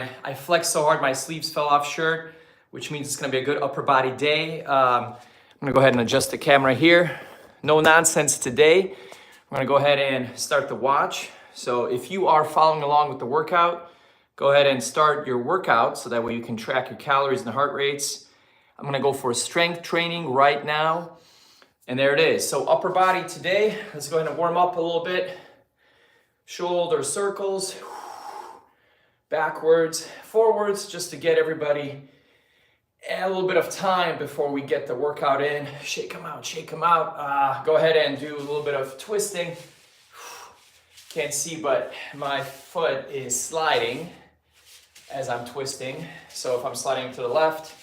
I flexed so hard my sleeves fell off shirt, which means it's gonna be a good upper body day. I'm gonna go ahead and adjust the camera here. No nonsense today. We're gonna go ahead and start the watch. So if you are following along with the workout, go ahead and start your workout so that way you can track your calories and heart rates. I'm gonna go for strength training right now. And there it is. So upper body today, let's go ahead and warm up a little bit. Shoulder circles, backwards, forwards, just to get everybody a little bit of time before we get the workout in. Shake them out, shake them out. Go ahead and do a little bit of twisting. Can't see, but my foot is sliding as I'm twisting. So if I'm sliding to the left,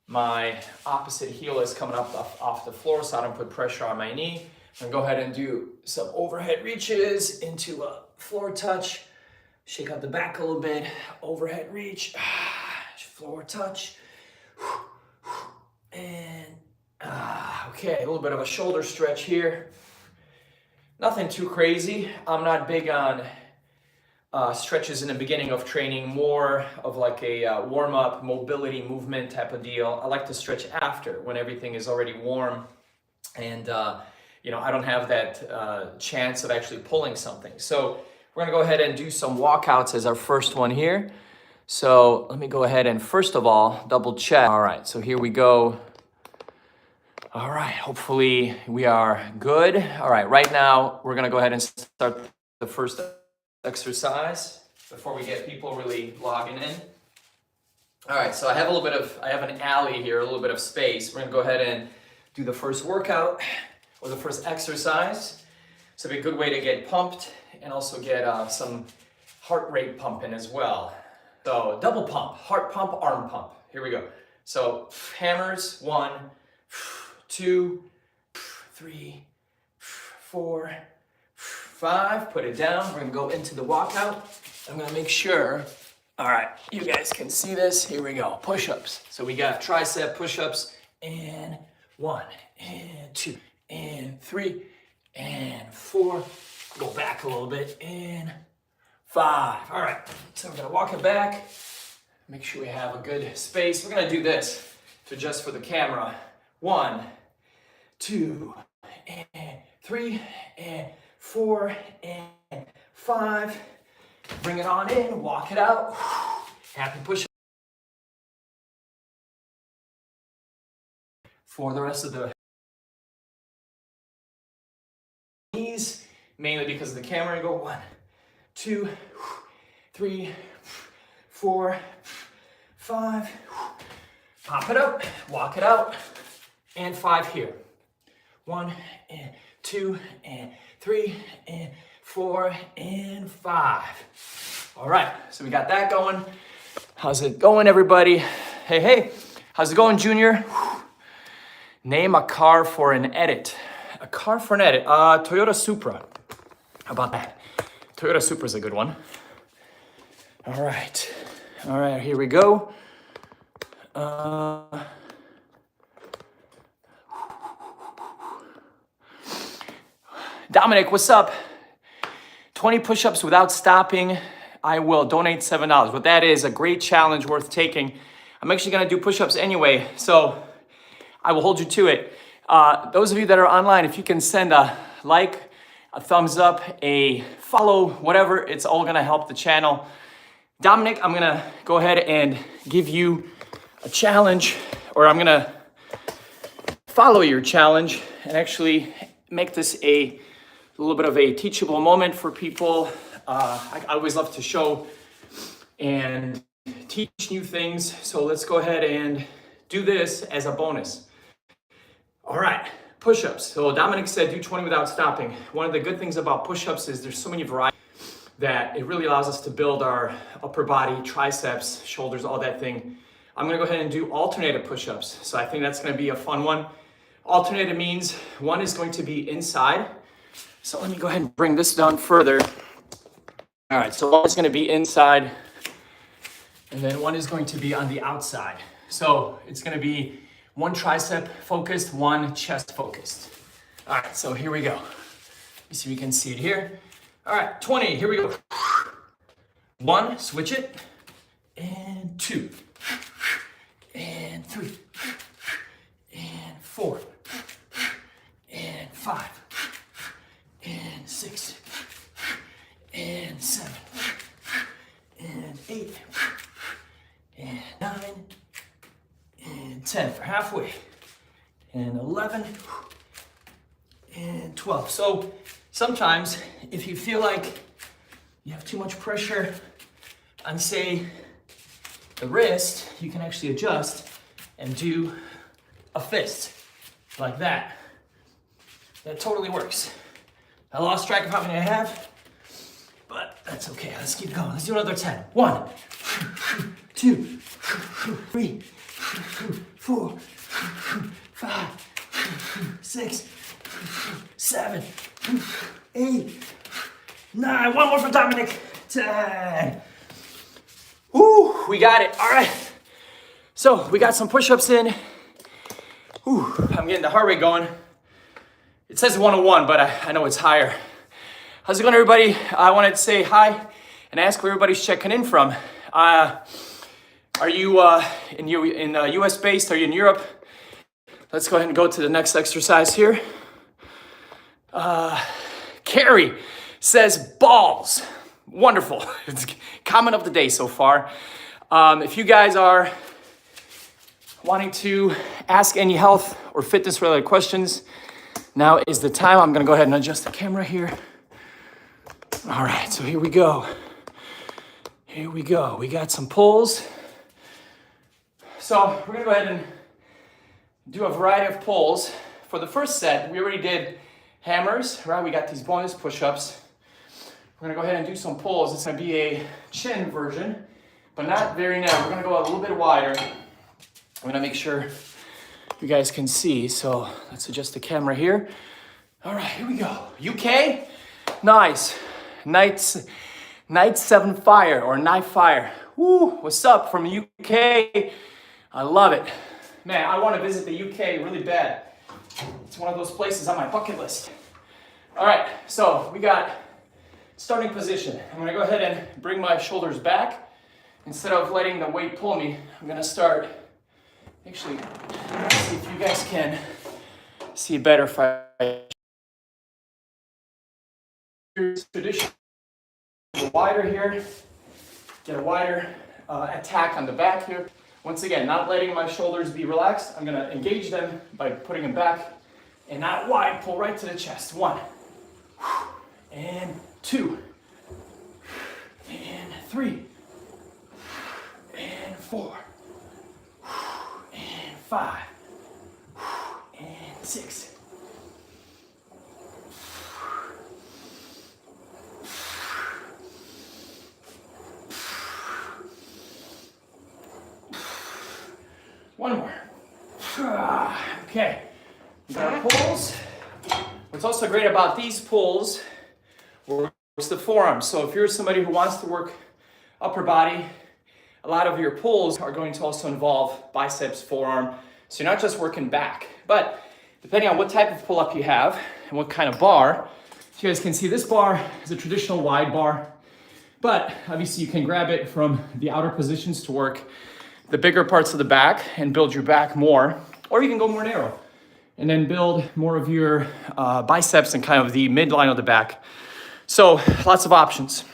my opposite heel is coming up off the floor so I don't put pressure on my knee. I'm gonna go ahead and do some overhead reaches into a floor touch. Shake out the back a little bit, overhead reach, floor touch. And okay, a little bit of a shoulder stretch here. Nothing too crazy. I'm not big on stretches in the beginning of training, more of like a warm-up, mobility, movement type of deal. I like to stretch after when everything is already warm and you know, I don't have that chance of actually pulling something. So we're gonna go ahead and do some walkouts as our first one here. So let me go ahead and first of all, double check. All right, so here we go. All right, hopefully we are good. All right, right now we're gonna go ahead and start the first exercise before we get people really logging in. All right, so I have an alley here, a little bit of space. We're gonna go ahead and do the first workout or the first exercise. So it'll be a good way to get pumped and also get some heart rate pumping as well. So double pump, heart pump, arm pump. Here we go. So hammers, 1, 2, 3, 4, 5. Put it down. We're gonna go into the walkout. I'm gonna make sure, all right, you guys can see this. Here we go, push-ups. So we got tricep push-ups, and 1, and 2, and 3, and 4. Go back a little bit, and 5. All right, so we're gonna walk it back. Make sure we have a good space. We're gonna do this to adjust for the camera. 1, 2, and 3, and 4, and 5. Bring it on in, walk it out. Happy push. For the rest of the knees, mainly because of the camera. Go 1, 2, 3, 4, 5. Pop it up, walk it out, and 5 here. 1, and 2, and 3, and 4, and 5. All right, so we got that going. How's it going, everybody? Hey, hey, how's it going, Junior? Name a car for an edit. A car for an edit. Toyota Supra. How about that? Toyota Supra is a good one. All right, here we go. Dominic, what's up? 20 push-ups without stopping. I will donate $7. What that is, a great challenge worth taking. I'm actually gonna do push-ups anyway, so I will hold you to it. Those of you that are online, if you can send a like, a thumbs up, a follow, whatever, it's all gonna help the channel. Dominic, I'm gonna go ahead and give you a challenge, or I'm gonna follow your challenge and actually make this a little bit of a teachable moment for people. I always love to show and teach new things. So let's go ahead and do this as a bonus. All right, push-ups. So Dominic said do 20 without stopping. One of the good things about push-ups is there's so many varieties that it really allows us to build our upper body, triceps, shoulders, all that thing. I'm gonna go ahead and do alternative push-ups. So I think that's gonna be a fun one. Alternative means one is going to be inside. So let me go ahead and bring this down further. All right, so one is gonna be inside, and then one is going to be on the outside. So it's gonna be one tricep focused, one chest focused. All right, so here we go. Let me see if you can see it here. All right, 20, here we go. 1, switch it. and 2, and 3, and 4, and 5, and 6, and 7, and 8, and 9, and 10 for halfway, and 11, and 12. So sometimes if you feel like you have too much pressure on, say, the wrist, you can actually adjust and do a fist like that. That totally works. I lost track of how many I have, but that's okay. Let's keep going. Let's do another 10. 1, 2, 3, 4, 5, 6, 7, 8, 9. One more for Dominic. 10. Woo, we got it. All right. So we got some push-ups in. Woo, I'm getting the heart rate going. It says 101, but I know it's higher. How's it going, everybody? I wanted to say hi and ask where everybody's checking in from. Are you in US based? Are you in Europe? Let's go ahead and go to the next exercise here. Carrie says balls. Wonderful. It's comment of the day so far. If you guys are wanting to ask any health or fitness related questions, now is the time. I'm gonna go ahead and adjust the camera here. All right, so here we go. Here we go. We got some pulls. So we're gonna go ahead and do a variety of pulls. For the first set, we already did hammers, right? We got these bonus push-ups. We're gonna go ahead and do some pulls. It's gonna be a chin version, but not very narrow. We're gonna go a little bit wider. I'm gonna make sure you guys can see. So let's adjust the camera here. All right, here we go. UK, nice. Night 7 Fire or Night Fire. Woo, what's up from UK? I love it. Man, I wanna visit the UK really bad. It's one of those places on my bucket list. All right, so we got starting position. I'm gonna go ahead and bring my shoulders back. Instead of letting the weight pull me, I'm gonna start, actually, let's see if you guys can see better if I tradition. Wider here, get a wider attack on the back here. Once again, not letting my shoulders be relaxed. I'm gonna engage them by putting them back and not wide, pull right to the chest. 1, and 2, and 3, and 4, and 5, and 6. One more. Okay, we got our pulls. What's also great about these pulls works the forearms. So if you're somebody who wants to work upper body, a lot of your pulls are going to also involve biceps, forearm. So you're not just working back, but depending on what type of pull-up you have and what kind of bar, you guys can see this bar is a traditional wide bar, but obviously you can grab it from the outer positions to work the bigger parts of the back and build your back more, or you can go more narrow and then build more of your biceps and kind of the midline of the back. So lots of options.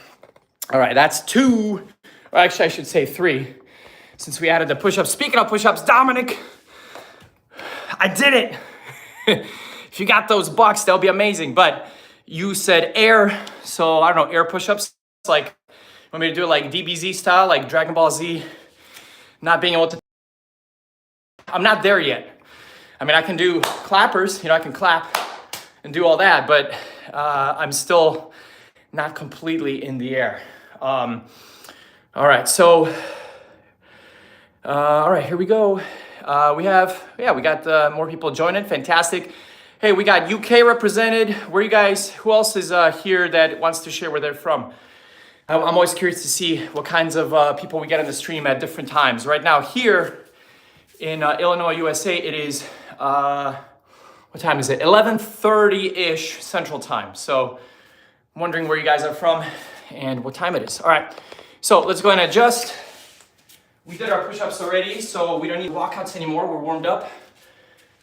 All right, that's 2, or actually I should say 3, since we added the push-ups. Speaking of push-ups, Dominic, I did it. If you got those bucks, that'll be amazing. But you said air, so I don't know, air push-ups, like, you want me to do it like DBZ style, like Dragon Ball Z? Not being able to, I'm not there yet. I mean, I can do clappers, I can clap and do all that, but I'm still not completely in the air. All right, so, all right, here we go. We got more people joining, fantastic. Hey, we got UK represented. Where you guys, who else is here that wants to share where they're from? I'm always curious to see what kinds of people we get on the stream at different times. Right now here in Illinois, USA, it is, what time is it? 11:30-ish Central Time. So I'm wondering where you guys are from and what time it is. All right, so let's go ahead and adjust. We did our push-ups already, so we don't need walkouts anymore. We're warmed up.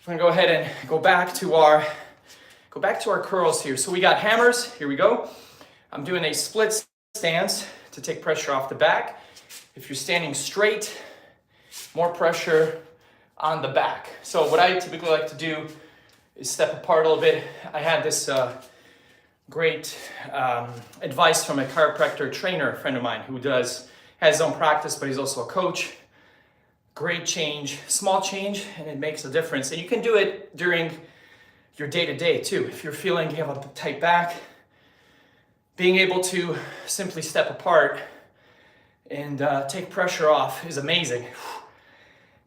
We're gonna go ahead and go back to our curls here. So we got hammers, here we go. I'm doing a split stance to take pressure off the back. If you're standing straight, more pressure on the back. So what I typically like to do is step apart a little bit. I had this great advice from a chiropractor trainer, a friend of mine who has his own practice, but he's also a coach. Great change, small change, and it makes a difference. And you can do it during your day-to-day too. If you're feeling you have a tight back, being able to simply step apart and take pressure off is amazing,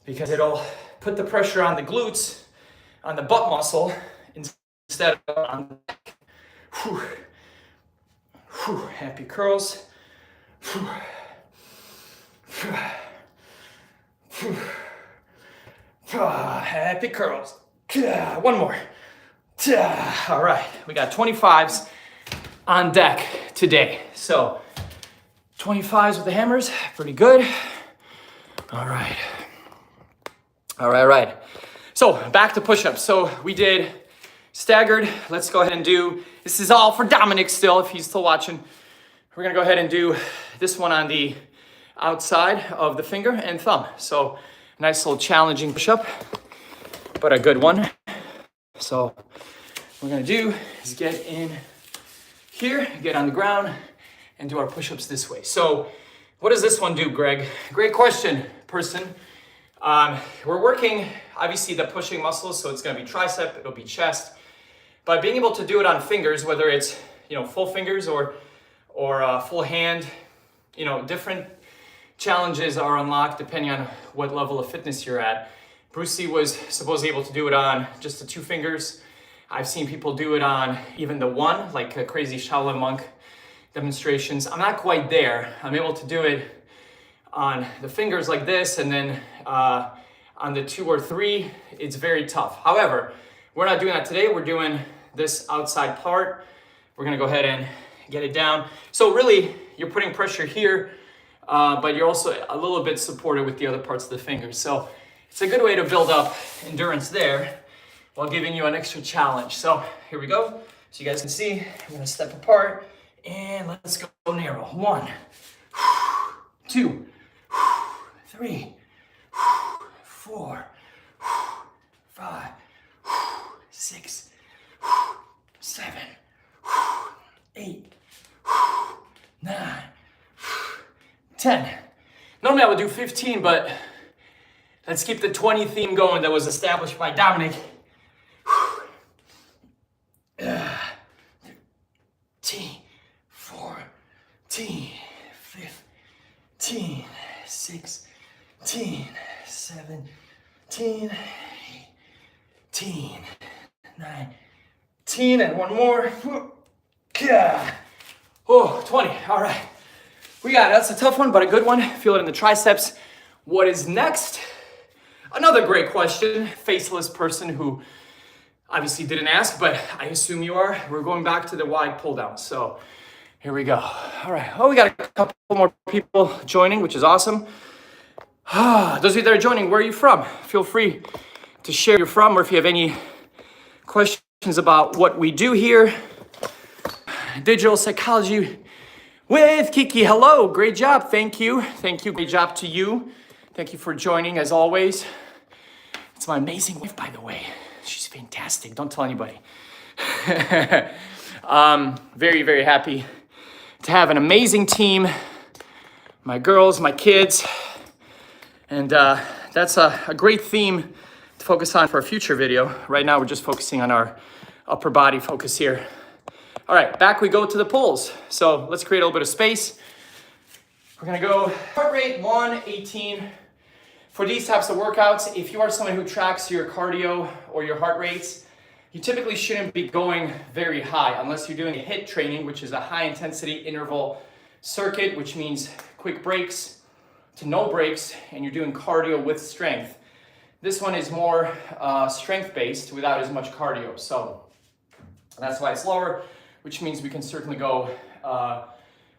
because it'll put the pressure on the glutes, on the butt muscle, instead of on the back. Happy curls. Happy curls. One more. All right, we got 25s on deck today. So 25s with the hammers, pretty good. All right. So back to push-ups. So we did staggered. Let's go ahead and do, this is all for Dominic still, if he's still watching. We're gonna go ahead and do this one on the outside of the finger and thumb. So nice little challenging push-up, but a good one. So what we're gonna do is get in here, get on the ground, and do our push-ups this way. So what does this one do, Greg? Great question, person. We're working, obviously, the pushing muscles, so it's gonna be tricep, it'll be chest. But being able to do it on fingers, whether it's full fingers or full hand, different challenges are unlocked depending on what level of fitness you're at. Bruce Lee was supposedly able to do it on just the 2 fingers. I've seen people do it on even the 1, like a crazy Shaolin monk demonstrations. I'm not quite there. I'm able to do it on the fingers like this, and then on the 2 or 3, it's very tough. However, we're not doing that today. We're doing this outside part. We're gonna go ahead and get it down. So really, you're putting pressure here, but you're also a little bit supported with the other parts of the fingers. So it's a good way to build up endurance there while giving you an extra challenge. So here we go. So you guys can see, I'm gonna step apart and let's go narrow. 1, 2, 3, 4, 5, 6, 7, 8, 9, 10. Normally I would do 15, but let's keep the 20 theme going that was established by Dominic. 13, 14, 15, 16, 17, 18, 19, and one more. Oh, 20, all right. We got it, that's a tough one, but a good one. Feel it in the triceps. What is next? Another great question. Faceless person who obviously didn't ask, but I assume you are. We're going back to the wide pull down. So here we go. All right, well, we got a couple more people joining, which is awesome. Those of you that are joining, where are you from? Feel free to share where you're from, or if you have any questions about what we do here. Digital psychology with Kiki. Hello, great job. Thank you. Great job to you. Thank you for joining as always. It's my amazing wife, by the way. She's fantastic. Don't tell anybody. Very, very happy to have an amazing team. My girls, my kids. And that's a great theme to focus on for a future video. Right now, we're just focusing on our upper body focus here. All right, back we go to the pulls. So let's create a little bit of space. We're gonna go heart rate 118. For these types of workouts, if you are someone who tracks your cardio or your heart rates, you typically shouldn't be going very high unless you're doing a HIIT training, which is a high intensity interval circuit, which means quick breaks to no breaks, and you're doing cardio with strength. This one is more strength-based without as much cardio. So that's why it's lower, which means we can certainly go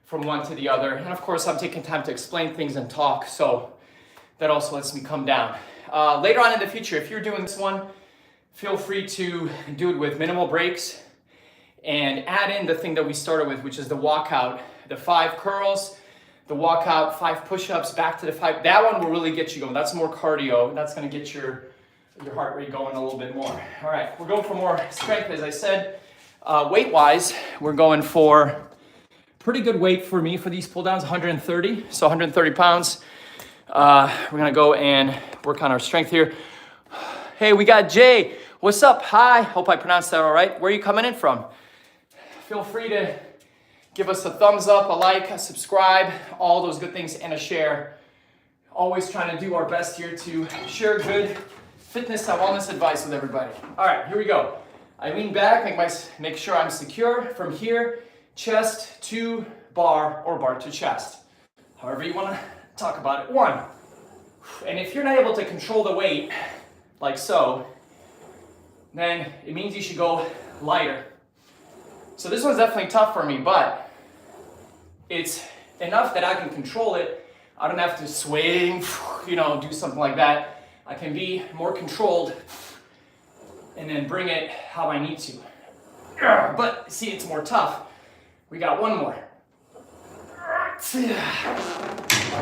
from one to the other. And of course, I'm taking time to explain things and talk. So that also lets me come down. Later on in the future, if you're doing this one, feel free to do it with minimal breaks and add in the thing that we started with, which is the walkout, the 5 curls, the walkout, 5 push-ups, back to the 5. That one will really get you going. That's more cardio. That's gonna get your heart rate going a little bit more. All right, we're going for more strength, as I said. Weight-wise, we're going for pretty good weight for me for these pull downs, 130. So 130 pounds. We're gonna go and work on our strength here. Hey, we got Jay. What's up? Hi. Hope I pronounced that all right. Where are you coming in from? Feel free to give us a thumbs up, a like, a subscribe, all those good things, and a share. Always trying to do our best here to share good fitness and wellness advice with everybody. All right, here we go. I lean back, make sure I'm secure from here, chest to bar or bar to chest. However you want to talk about it. 1. And if you're not able to control the weight, like so, then it means you should go lighter. So this one's definitely tough for me, but it's enough that I can control it. I don't have to swing, do something like that. I can be more controlled and then bring it how I need to. But see, it's more tough. We got 1 more.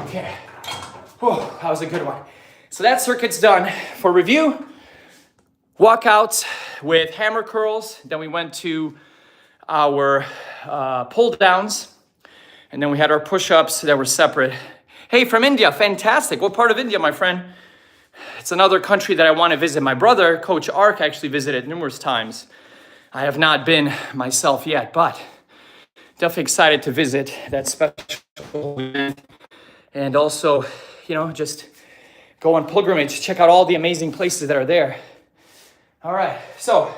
Okay. That was a good one. So that circuit's done. For review, walkouts with hammer curls. Then we went to our pull downs. And then we had our push-ups that were separate. Hey, from India, fantastic. What part of India, my friend? It's another country that I want to visit. My brother, Coach Ark, actually visited numerous times. I have not been myself yet, but definitely excited to visit that special event. And also, just go on pilgrimage, check out all the amazing places that are there. All right, so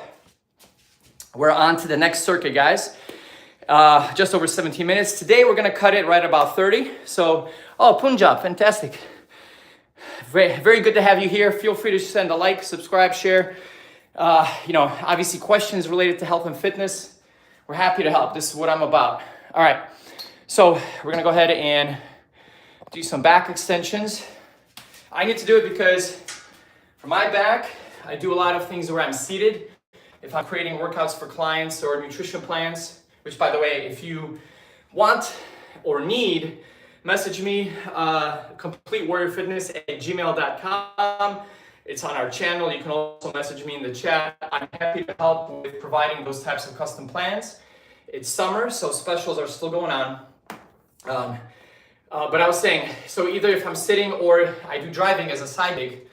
we're on to the next circuit, guys. Just over 17 minutes. Today, we're going to cut it right about 30. So, Punjab, fantastic. Very, very good to have you here. Feel free to send a like, subscribe, share. Obviously questions related to health and fitness. We're happy to help. This is what I'm about. All right. So we're going to go ahead and do some back extensions. I need to do it because for my back, I do a lot of things where I'm seated. If I'm creating workouts for clients or nutrition plans, which by the way, if you want or need, message me, completewarriorfitness@gmail.com. It's on our channel. You can also message me in the chat. I'm happy to help with providing those types of custom plans. It's summer, so specials are still going on. But I was saying, so either if I'm sitting or I do driving as a side gig,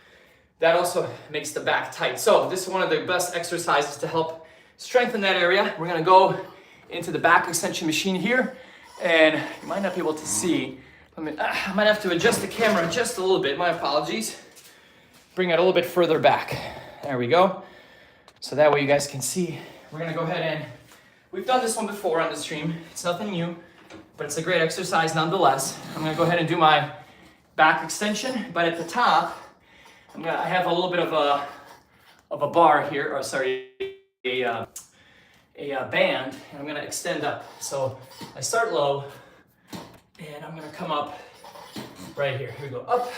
that also makes the back tight. So this is one of the best exercises to help strengthen that area. We're gonna go into the back extension machine here. And you might not be able to see. I might have to adjust the camera just a little bit. My apologies. Bring it a little bit further back. There we go. So that way you guys can see. We're gonna go ahead and, we've done this one before on the stream. It's nothing new, but it's a great exercise nonetheless. I'm gonna go ahead and do my back extension, but at the top, I have a little bit of a bar here, or sorry, a band, and I'm gonna extend up. So I start low, and I'm gonna come up right here. Here we go, up,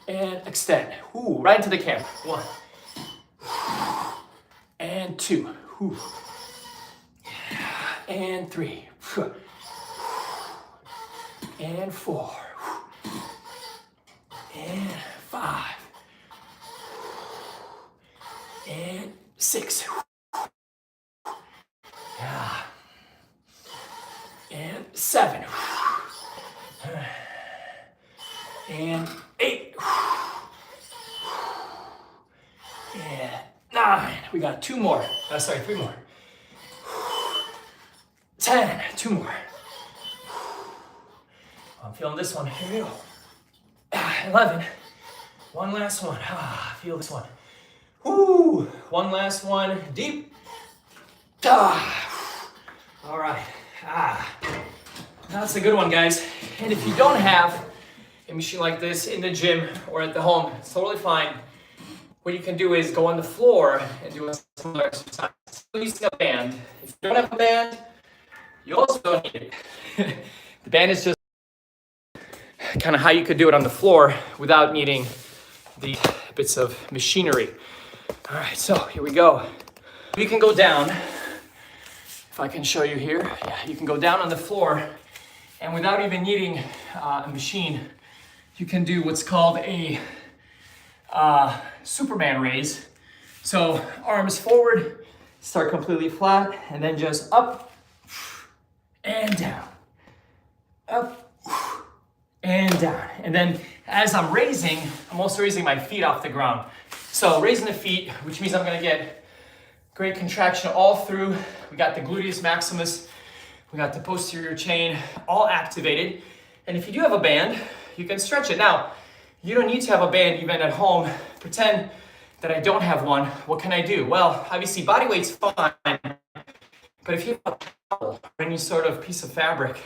and extend. Ooh, right into the camera. 1, and 2, and 3, and 4, and 5, and 6. And 7, and 8, and 9. We got 2 more. 3 more. 10, 2 more. I'm feeling this one. Here we go. 11. One last one. Feel this one. Woo! One last one. Deep. All right. That's a good one, guys. And if you don't have a machine like this in the gym or at the home, it's totally fine. What you can do is go on the floor and do a similar exercise. Using a band. If you don't have a band, you also don't need it. The band is just kind of how you could do it on the floor without needing the bits of machinery. All right, so here we go. You can go down, if I can show you here. Yeah, you can go down on the floor, and without even needing a machine, you can do what's called a Superman raise. So arms forward, start completely flat, and then just up and down, up and down. And then as I'm raising, I'm also raising my feet off the ground. So raising the feet, which means I'm gonna get great contraction all through. We got the gluteus maximus, we got the posterior chain all activated. And if you do have a band, you can stretch it. Now, you don't need to have a band even at home. Pretend that I don't have one. What can I do? Well, obviously body weight's fine, but if you have a towel or any sort of piece of fabric,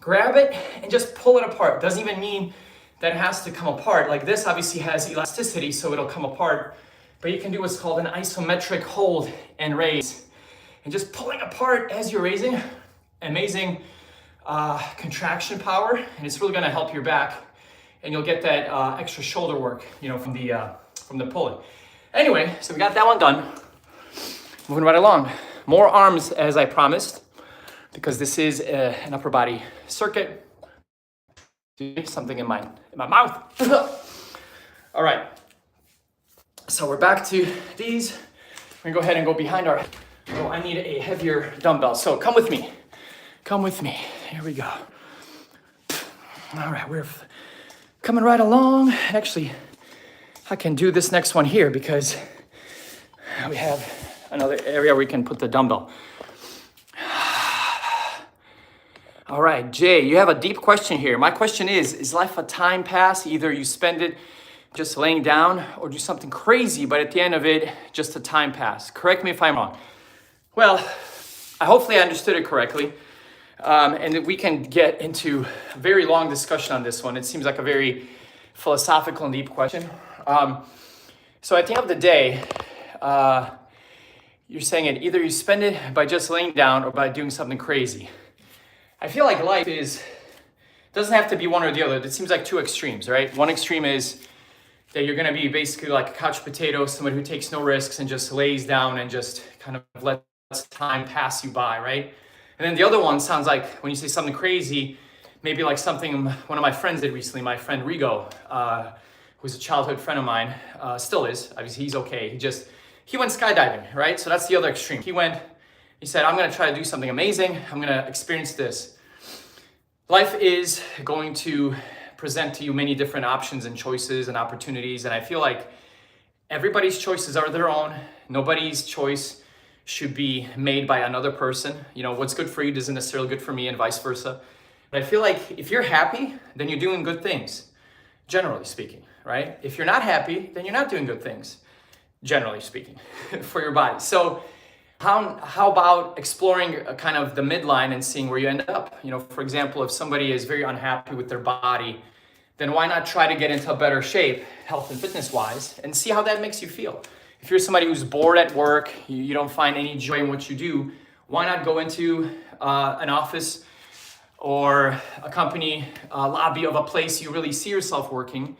grab it and just pull it apart. Doesn't even mean that it has to come apart. Like this obviously has elasticity, so it'll come apart, but you can do what's called an isometric hold and raise. And just pulling apart as you're raising, amazing contraction power, and it's really gonna help your back, and you'll get that extra shoulder work, from the pulling. Anyway, so we got that one done. Moving right along. More arms as I promised, because this is an upper body circuit. Something in my mouth. All right. So we're back to these. We're gonna go ahead and go behind our. Oh, I need a heavier dumbbell. So come with me. Come with me. Here we go. All right, we're coming right along. Actually, I can do this next one here because we have another area where we can put the dumbbell. All right, Jay, you have a deep question here. My question is life a time pass? Either you spend it just laying down or do something crazy, but at the end of it, just a time pass. Correct me if I'm wrong. Well, hopefully I understood it correctly. And that we can get into a very long discussion on this one. It seems like a very philosophical and deep question. So at the end of the day, you're saying it either you spend it by just laying down or by doing something crazy. I feel like life doesn't have to be one or the other. It seems like two extremes, right? One extreme is that you're gonna be basically like a couch potato, someone who takes no risks and just lays down and just kind of lets time pass you by, right? And then the other one sounds like when you say something crazy, maybe like something one of my friends did recently, my friend Rigo, who's a childhood friend of mine, still is, obviously he's okay. He went skydiving, right? So that's the other extreme. He said, I'm gonna try to do something amazing. I'm gonna experience this. Life is going to present to you many different options and choices and opportunities. And I feel like everybody's choices are their own. Nobody's choice should be made by another person. What's good for you isn't necessarily good for me and vice versa. But I feel like if you're happy, then you're doing good things, generally speaking, right? If you're not happy, then you're not doing good things, generally speaking, for your body. So how about exploring kind of the midline and seeing where you end up? For example, if somebody is very unhappy with their body, then why not try to get into a better shape, health and fitness wise, and see how that makes you feel? If you're somebody who's bored at work, you don't find any joy in what you do, why not go into an office or a company lobby of a place you really see yourself working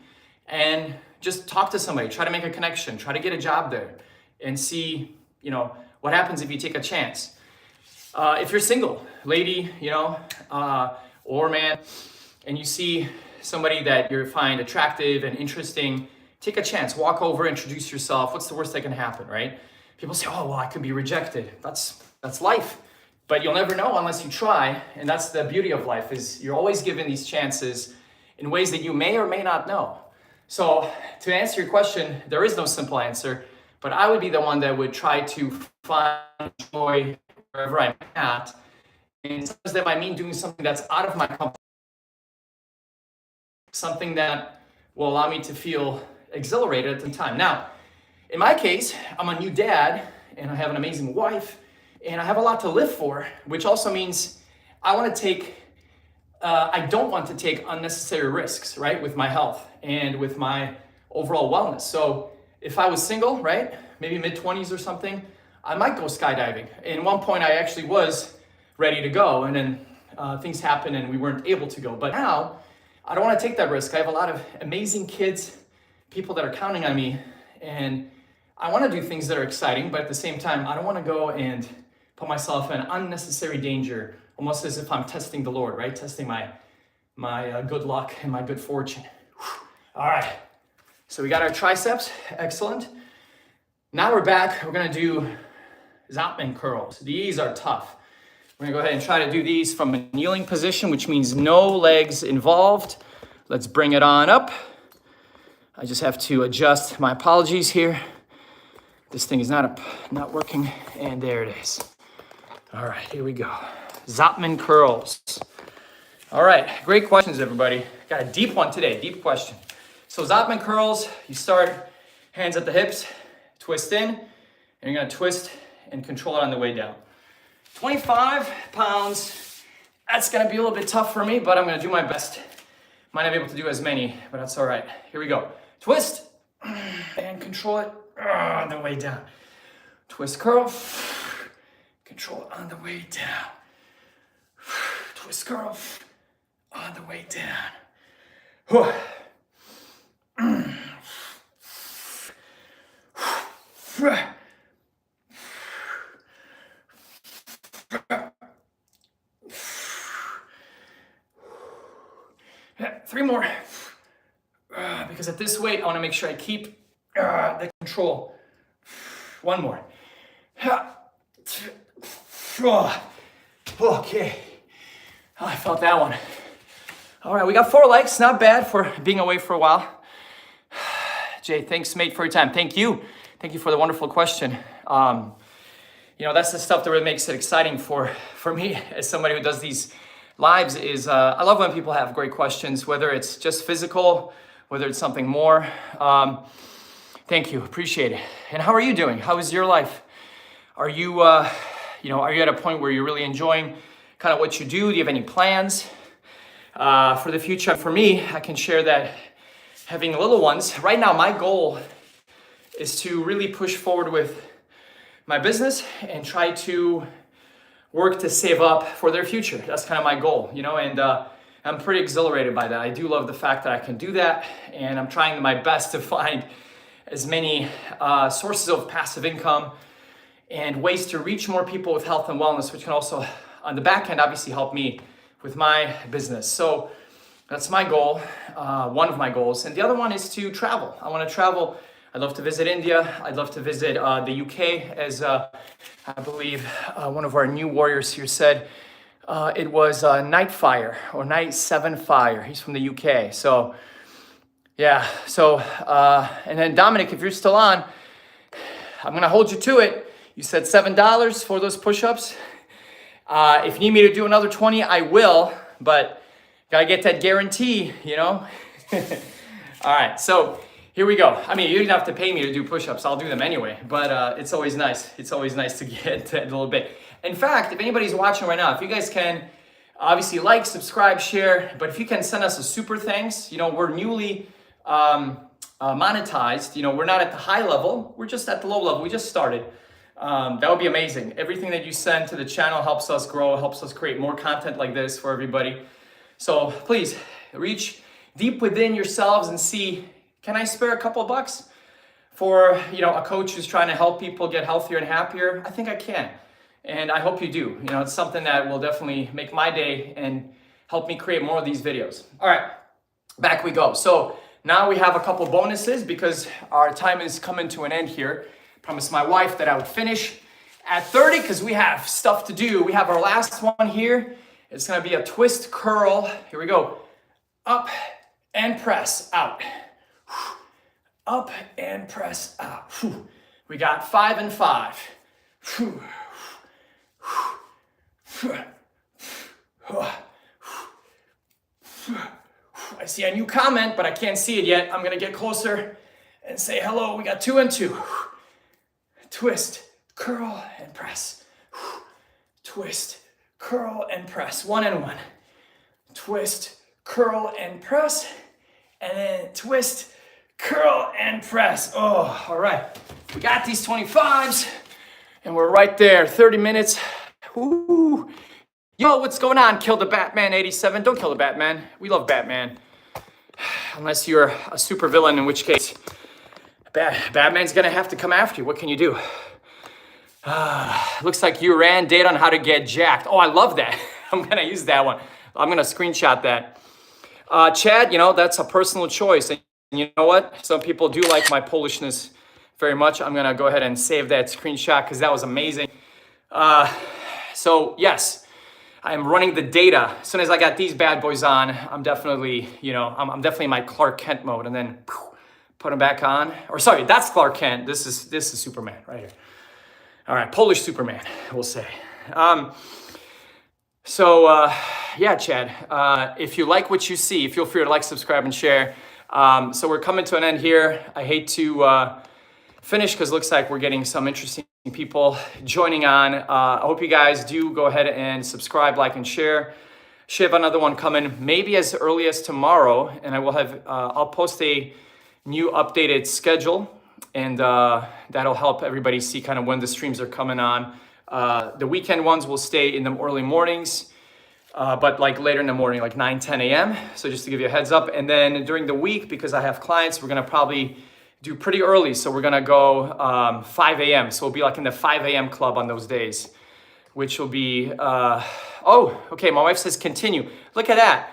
and just talk to somebody, try to make a connection, try to get a job there and see, what happens if you take a chance. If you're single, lady, or man, and you see somebody that you find attractive and interesting, take a chance, walk over, introduce yourself. What's the worst that can happen, right? People say, oh, well, I could be rejected. That's life. But you'll never know unless you try. And that's the beauty of life, is you're always given these chances in ways that you may or may not know. So to answer your question, there is no simple answer, but I would be the one that would try to find joy wherever I'm at. And sometimes that might mean doing something that's out of my comfort, something that will allow me to feel exhilarated at the time. Now, in my case, I'm a new dad and I have an amazing wife and I have a lot to live for, which also means I don't want to take unnecessary risks, right? With my health and with my overall wellness. So if I was single, right? Maybe mid-20s or something, I might go skydiving. And at one point I actually was ready to go and then things happened and we weren't able to go. But now I don't want to take that risk. I have a lot of amazing kids, people that are counting on me, and I want to do things that are exciting, but at the same time, I don't want to go and put myself in unnecessary danger, almost as if I'm testing the Lord, right? Testing my good luck and my good fortune. All right, so we got our triceps, excellent. Now we're back, we're gonna do Zapman curls. These are tough. We're gonna go ahead and try to do these from a kneeling position, which means no legs involved. Let's bring it on up. I just have to adjust, my apologies here. This thing is not working, and there it is. All right, here we go. Zapman curls. All right, great questions, everybody. Got a deep one today, deep question. So Zapman curls, you start hands at the hips, twist in, and you're gonna twist and control it on the way down. 25 pounds, that's gonna be a little bit tough for me, but I'm gonna do my best. Might not be able to do as many, but that's all right. Here we go. Twist, and control it on the way down. Twist curl, control it on the way down. Twist curl, on the way down. 3 more. Because at this weight, I want to make sure I keep the control. 1 more. Okay. Oh, I felt that one. All right, we got 4 likes. Not bad for being away for a while. Jay, thanks, mate, for your time. Thank you. Thank you for the wonderful question. You know, that's the stuff that really makes it exciting for me as somebody who does these lives is I love when people have great questions, whether it's just physical, whether it's something more. Thank you, appreciate it. And how are you doing? How is your life? Are you, you know, are you at a point where you're really enjoying kind of what you do? Do you have any plans for the future? For me, I can share that having little ones, right now my goal is to really push forward with my business and try to work to save up for their future. That's kind of my goal, you know, and I'm pretty exhilarated by that. I do love the fact that I can do that, and I'm trying my best to find as many sources of passive income and ways to reach more people with health and wellness, which can also, on the back end, obviously help me with my business. So that's my goal, one of my goals. And the other one is to travel. I want to travel. I'd love to visit India. I'd love to visit the UK, as I believe one of our new warriors here said. It was Nightfire or Night 7 Fire. He's from the UK. So yeah, so, and then Dominic, if you're still on, I'm gonna hold you to it. You said $7 for those push-ups. If you need me to do another 20, I will, but gotta get that guarantee, you know? All right, so here we go. I mean, you don't have to pay me to do push-ups. I'll do them anyway, but it's always nice. It's always nice to get that little bit. In fact, if anybody's watching right now, if you guys can, obviously like, subscribe, share, but if you can send us a super thanks, you know, we're newly monetized. You know, we're not at the high level. We're just at the low level. We just started. That would be amazing. Everything that you send to the channel helps us grow, helps us create more content like this for everybody. So please reach deep within yourselves and see, can I spare a couple of bucks for, you know, a coach who's trying to help people get healthier and happier? I think I can. And I hope you do. You know, it's something that will definitely make my day and help me create more of these videos. All right, back we go. So now we have a couple bonuses because our time is coming to an end here. Promised my wife that I would finish at 30 because we have stuff to do. We have our last one here. It's gonna be a twist curl. Here we go. Up and press out. Up and press out. We got 5 and 5. I see a new comment, but I can't see it yet. I'm gonna get closer and say hello. We got 2 and 2. Twist, curl, and press. Twist, curl, and press. 1 and 1. Twist, curl, and press. And then twist, curl, and press. Oh, all right. We got these 25s, and we're right there. 30 minutes. Ooh. Yo, what's going on? Kill the Batman 87. Don't kill the Batman. We love Batman. Unless you're a super villain, in which case, Batman's gonna have to come after you. What can you do? Looks like you ran data on how to get jacked. Oh, I love that. I'm gonna use that one. I'm gonna screenshot that. Chad, you know, that's a personal choice. And you know what? Some people do like my Polishness very much. I'm gonna go ahead and save that screenshot because that was amazing. So yes, I'm running the data. As soon as I got these bad boys on, I'm definitely, you know, I'm definitely in my Clark Kent mode, and then put them back on. Or sorry, that's Clark Kent. This is Superman right here. All right, Polish Superman, we'll say. Yeah, Chad, if you like what you see, feel free to like, subscribe, and share. So we're coming to an end here. I hate to finish because it looks like we're getting some interesting people joining on. I hope you guys do go ahead and subscribe, like, and share. Should have another one coming maybe as early as tomorrow, and I will have, I'll post a new updated schedule, and that'll help everybody see kind of when the streams are coming on. The weekend ones will stay in the early mornings, but like later in the morning, like 9, 10 a.m. So just to give you a heads up. And then during the week, because I have clients, we're gonna probably do pretty early. So we're gonna go 5 a.m. So we'll be like in the 5 a.m. club on those days, which will be, oh, okay, my wife says continue. Look at that.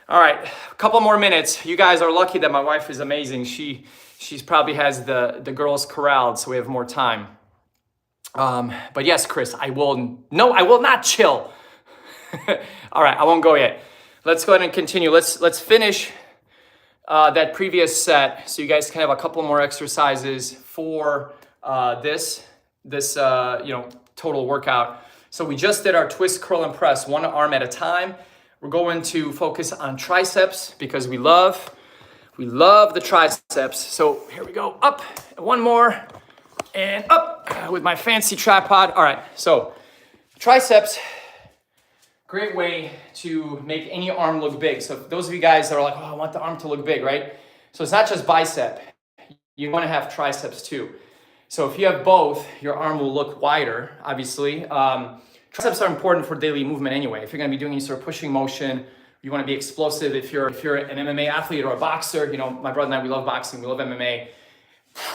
All right, a couple more minutes. You guys are lucky that my wife is amazing. She's probably has the girls corralled, so we have more time. But yes, Chris, I will not chill. All right, I won't go yet. Let's go ahead and continue. Let's finish that previous set so you guys can have a couple more exercises for this you know, total workout. So we just did our twist, curl, and press, one arm at a time. We're going to focus on triceps because we love the triceps. So here we go, up, one more, and up with my fancy tripod. All right, so triceps, great way to make any arm look big. So those of you guys that are like, oh, I want the arm to look big, right? So it's not just bicep, you wanna have triceps too. So if you have both, your arm will look wider, obviously. Triceps are important for daily movement anyway. If you're gonna be doing any sort of pushing motion, you wanna be explosive. If you're an MMA athlete or a boxer, you know, my brother and I, we love boxing, we love MMA.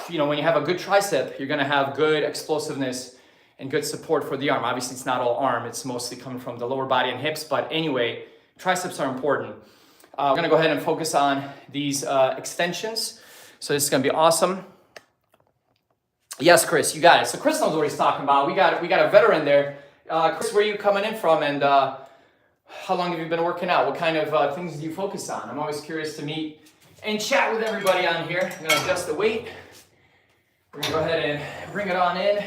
You know, when you have a good tricep, you're gonna have good explosiveness and good support for the arm. Obviously, it's not all arm, it's mostly coming from the lower body and hips, but anyway, triceps are important. We're gonna go ahead and focus on these extensions. So this is gonna be awesome. Yes, Chris, you got it. So Chris knows what he's talking about. We got a veteran there. Chris, where are you coming in from, and how long have you been working out? What kind of things do you focus on? I'm always curious to meet and chat with everybody on here. I'm gonna adjust the weight. We're gonna go ahead and bring it on in.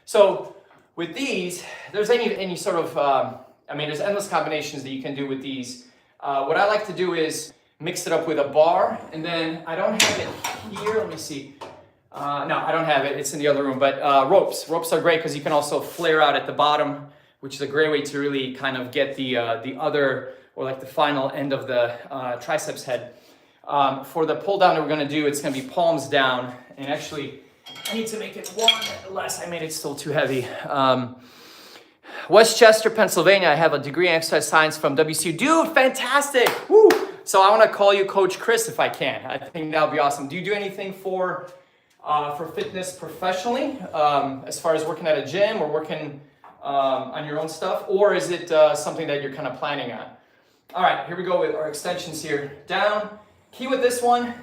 So with these, there's any sort of, I mean, there's endless combinations that you can do with these. What I like to do is mix it up with a bar, and then I don't have it here. Let me see. No, I don't have it. It's in the other room. But ropes. Ropes are great because you can also flare out at the bottom, which is a great way to really kind of get the other, or like the final end of the triceps head. For the pull down that we're going to do, it's going to be palms down. And actually, I need to make it one less. I made it still too heavy. Westchester, Pennsylvania. I have a degree in exercise science from WCU. Dude, fantastic. Woo! So I want to call you Coach Chris if I can. I think that would be awesome. Do you do anything for fitness professionally, as far as working at a gym or working on your own stuff? Or is it something that you're kind of planning on? All right, here we go with our extensions here. Down. Key with this one,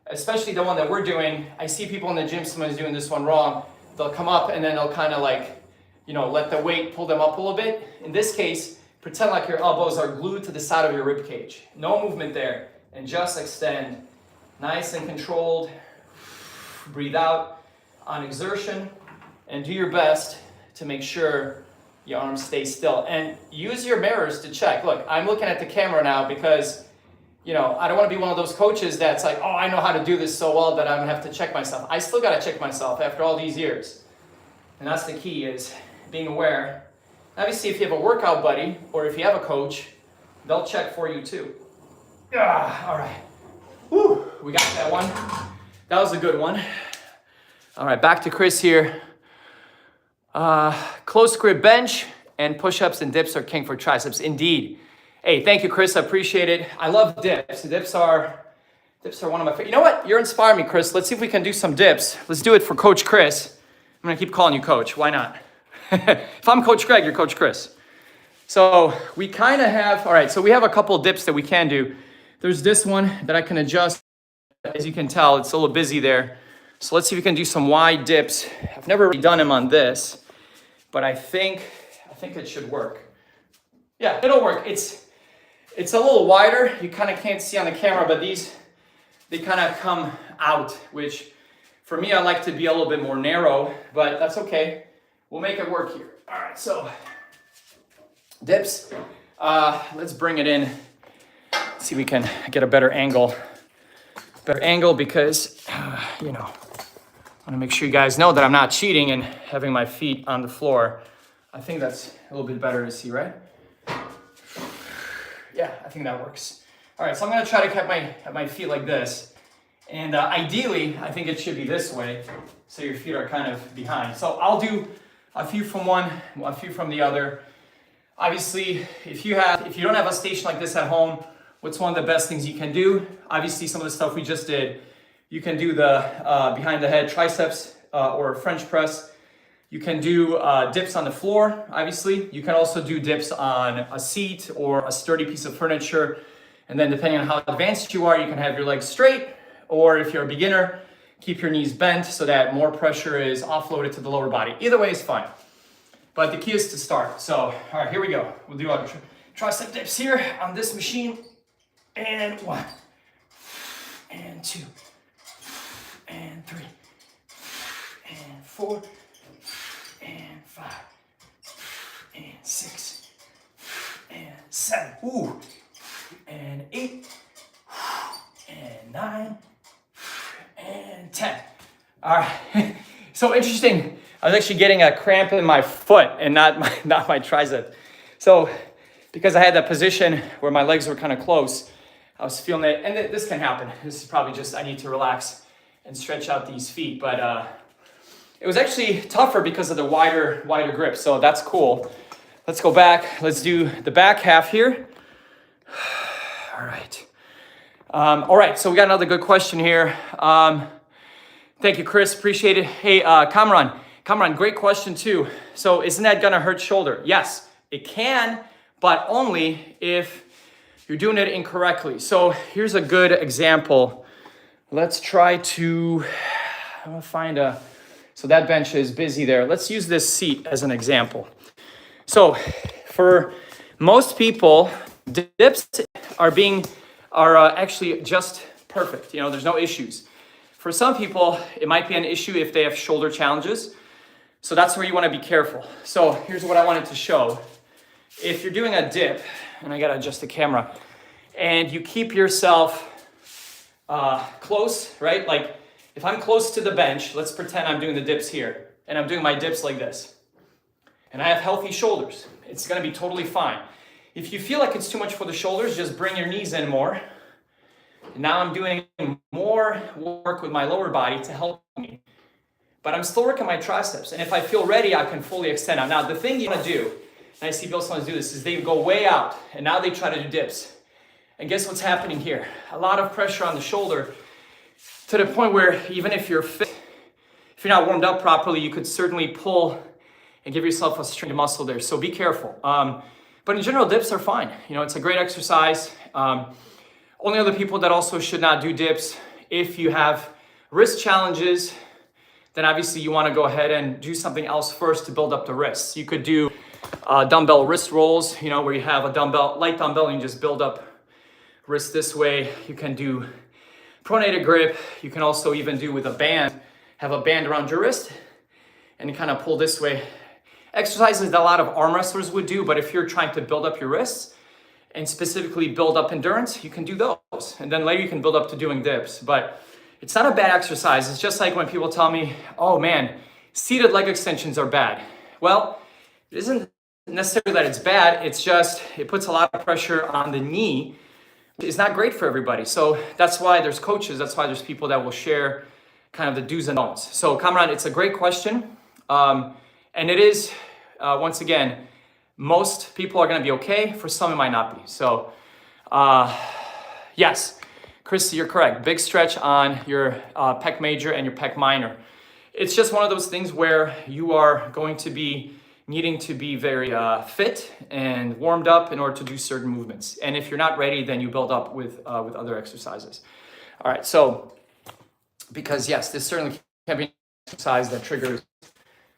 especially the one that we're doing, I see people in the gym, someone's doing this one wrong. They'll come up and then they'll kind of like, you know, let the weight pull them up a little bit. In this case, pretend like your elbows are glued to the side of your rib cage. No movement there, and just extend. Nice and controlled. Breathe out on exertion, and do your best to make sure your arms stay still. And use your mirrors to check. Look, I'm looking at the camera now because, you know, I don't want to be one of those coaches that's like, oh, I know how to do this so well that I don't have to check myself. I still got to check myself after all these years. And that's the key, is being aware. Obviously, if you have a workout buddy or if you have a coach, they'll check for you too. All right. Woo, we got that one. That was a good one. All right, back to Chris here. Close grip bench and push-ups and dips are king for triceps. Indeed. Hey, thank you, Chris. I appreciate it. I love dips. Dips are Dips are one of my favorite. You know what? You're inspiring me, Chris. Let's see if we can do some dips. Let's do it for Coach Chris. I'm gonna keep calling you Coach. Why not? If I'm Coach Greg, you're Coach Chris. So we kind of have, all right, so we have a couple dips that we can do. There's this one that I can adjust. As you can tell, it's a little busy there. So let's see if we can do some wide dips. I've never really done them on this, but I think it should work. Yeah, it'll work. It's a little wider. You kind of can't see on the camera, but they kind of come out, which for me, I like to be a little bit more narrow, but that's okay. We'll make it work here. All right, so dips. Let's bring it in. Let's see if we can get a better angle. Because, you know, I want to make sure you guys know that I'm not cheating and having my feet on the floor. I think that's a little bit better to see, right? Yeah, I think that works. All right, so I'm gonna try to have my feet like this. And ideally, I think it should be this way, so your feet are kind of behind. So I'll do a few from one, a few from the other. Obviously, if you don't have a station like this at home, what's one of the best things you can do? Obviously, some of the stuff we just did, you can do the behind the head triceps or French press. You can do dips on the floor, obviously. You can also do dips on a seat or a sturdy piece of furniture. And then depending on how advanced you are, you can have your legs straight, or if you're a beginner, keep your knees bent so that more pressure is offloaded to the lower body. Either way is fine. But the key is to start. So, all right, here we go. We'll do our tricep dips here on this machine. And 1, and 2, and 3, and 4, and 5, and 6, and 7, ooh, and 8, and 9, and 10. All right, so interesting. I was actually getting a cramp in my foot and not my tricep. So because I had that position where my legs were kind of close, I was feeling it, and this can happen. This is probably just I need to relax and stretch out these feet, but it was actually tougher because of the wider grip, so that's cool. Let's go back. Let's do the back half here. All right, so we got another good question here. Thank you, Chris, appreciate it. Hey, Kamran, great question too. So isn't that gonna hurt shoulder? Yes, it can, but only if you're doing it incorrectly. So here's a good example. Let's try to, I'm gonna find so that bench is busy there. Let's use this seat as an example. So for most people, dips are actually just perfect. You know, there's no issues. For some people, it might be an issue if they have shoulder challenges. So that's where you wanna be careful. So here's what I wanted to show. If you're doing a dip, and I gotta adjust the camera, and you keep yourself close, right? Like if I'm close to the bench, let's pretend I'm doing the dips here, and I'm doing my dips like this, and I have healthy shoulders, it's gonna be totally fine. If you feel like it's too much for the shoulders, just bring your knees in more. And now I'm doing more work with my lower body to help me. But I'm still working my triceps, and if I feel ready, I can fully extend out. Now, the thing you wanna do, and I see people sometimes do this, is they go way out, and now they try to do dips. And guess what's happening here? A lot of pressure on the shoulder to the point where even if you're fit, if you're not warmed up properly, you could certainly pull and give yourself a strained muscle there. So be careful. But in general, dips are fine. You know, it's a great exercise. Only other people that also should not do dips, if you have wrist challenges, then obviously you wanna go ahead and do something else first to build up the wrists. You could do dumbbell wrist rolls, you know, where you have a light dumbbell and you just build up wrist this way. You can do pronated grip. You can also even do with a band, have a band around your wrist and kind of pull this way. Exercises that a lot of arm wrestlers would do, but if you're trying to build up your wrists and specifically build up endurance, you can do those. And then later you can build up to doing dips. But it's not a bad exercise. It's just like when people tell me, oh man, seated leg extensions are bad. Well, it isn't necessarily that it's bad, it's just, it puts a lot of pressure on the knee. It's not great for everybody. So that's why there's coaches, that's why there's people that will share kind of the do's and don'ts. So Kamran, it's a great question. And it is, once again, most people are gonna be okay, for some it might not be. So yes, Christy, you're correct. Big stretch on your pec major and your pec minor. It's just one of those things where you are going to be needing to be very fit and warmed up in order to do certain movements. And if you're not ready, then you build up with other exercises. All right, so because yes, this certainly can be an exercise that triggers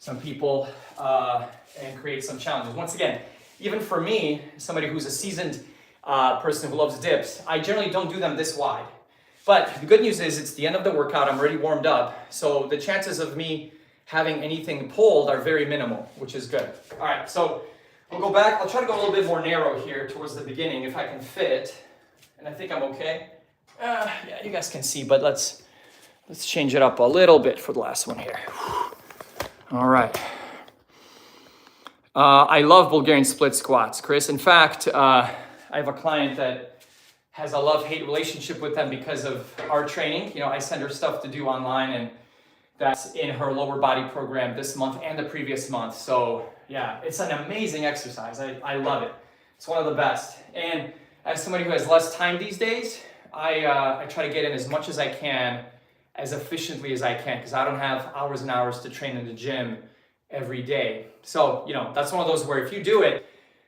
some people and creates some challenges. Once again, even for me, somebody who's a seasoned person who loves dips, I generally don't do them this wide. But the good news is it's the end of the workout, I'm already warmed up, so the chances of me having anything pulled are very minimal, which is good. All right, so we'll go back. I'll try to go a little bit more narrow here towards the beginning if I can fit, and I think I'm okay. Yeah, you guys can see, but let's change it up a little bit for the last one here. All right. I love Bulgarian split squats, Chris. In fact, I have a client that has a love-hate relationship with them because of our training. You know, I send her stuff to do online, and that's in her lower body program this month and the previous month. So yeah, it's an amazing exercise. I love it. It's one of the best. And as somebody who has less time these days, I try to get in as much as I can, as efficiently as I can, because I don't have hours and hours to train in the gym every day. So, you know, that's one of those where if you do it,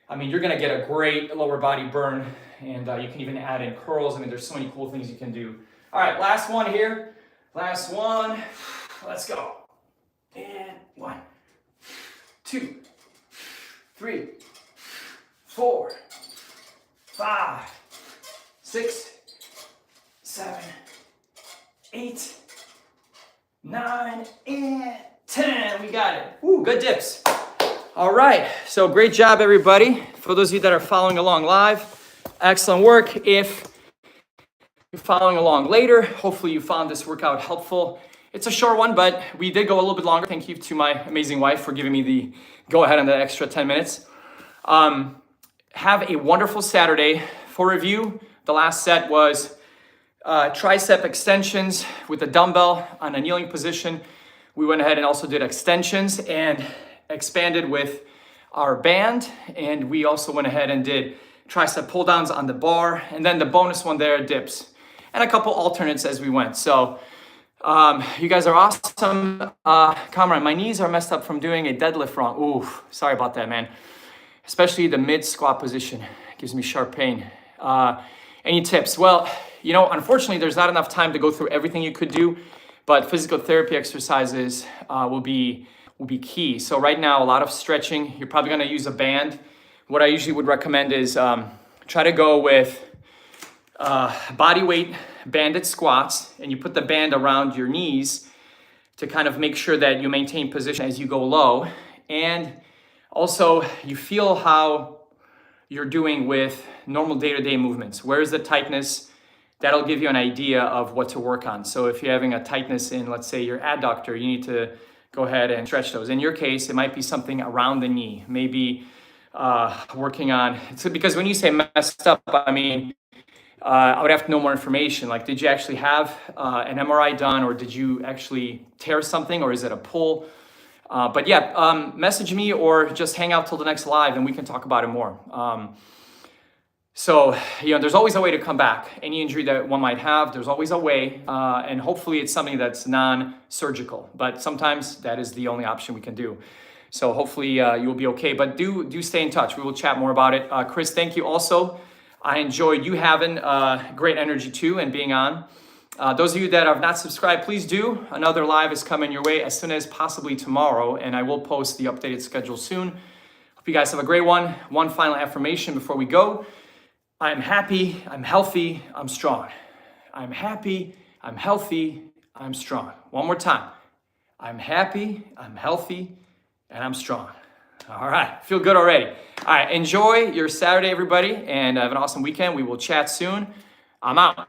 I mean, you're gonna get a great lower body burn, and you can even add in curls. I mean, there's so many cool things you can do. All right, last one here. Last one. Let's go. And 1, 2, 3, 4, 5, 6, 7, 8, 9, and 10. We got it. Ooh, good dips. All right, so great job, everybody. For those of you that are following along live, excellent work. If you're following along later, hopefully you found this workout helpful. It's a short one, but we did go a little bit longer. Thank you to my amazing wife for giving me the go ahead on the extra 10 minutes. Have a wonderful Saturday. For review, the last set was tricep extensions with a dumbbell on a kneeling position. We went ahead and also did extensions and expanded with our band. And we also went ahead and did tricep pull downs on the bar. And then the bonus one there, dips. And a couple alternates as we went. So you guys are awesome. Kamran, my knees are messed up from doing a deadlift wrong. Ooh, sorry about that, man. Especially the mid squat position. It gives me sharp pain. Any tips? Well, you know, unfortunately, there's not enough time to go through everything you could do, but physical therapy exercises will be key. So right now, a lot of stretching. You're probably gonna use a band. What I usually would recommend is try to go with body weight banded squats, and you put the band around your knees to kind of make sure that you maintain position as you go low. And also you feel how you're doing with normal day-to-day movements. Where's the tightness? That'll give you an idea of what to work on. So if you're having a tightness in, let's say, your adductor, you need to go ahead and stretch those. In your case, it might be something around the knee, maybe working on, because when you say messed up, I mean, I would have to know more information. Like, did you actually have an MRI done, or did you actually tear something, or is it a pull? But yeah, message me or just hang out till the next live and we can talk about it more. So, you know, there's always a way to come back. Any injury that one might have, there's always a way. And hopefully it's something that's non-surgical. But sometimes that is the only option we can do. So hopefully you'll be okay. But do stay in touch. We will chat more about it. Chris, thank you also. I enjoyed you having great energy too and being on. Those of you that have not subscribed, please do. Another live is coming your way as soon as possibly tomorrow, and I will post the updated schedule soon. Hope you guys have a great one. One final affirmation before we go. I'm happy, I'm healthy, I'm strong. I'm happy, I'm healthy, I'm strong. One more time. I'm happy, I'm healthy, and I'm strong. All right, feel good already. All right, enjoy your Saturday, everybody, and have an awesome weekend. We will chat soon. I'm out.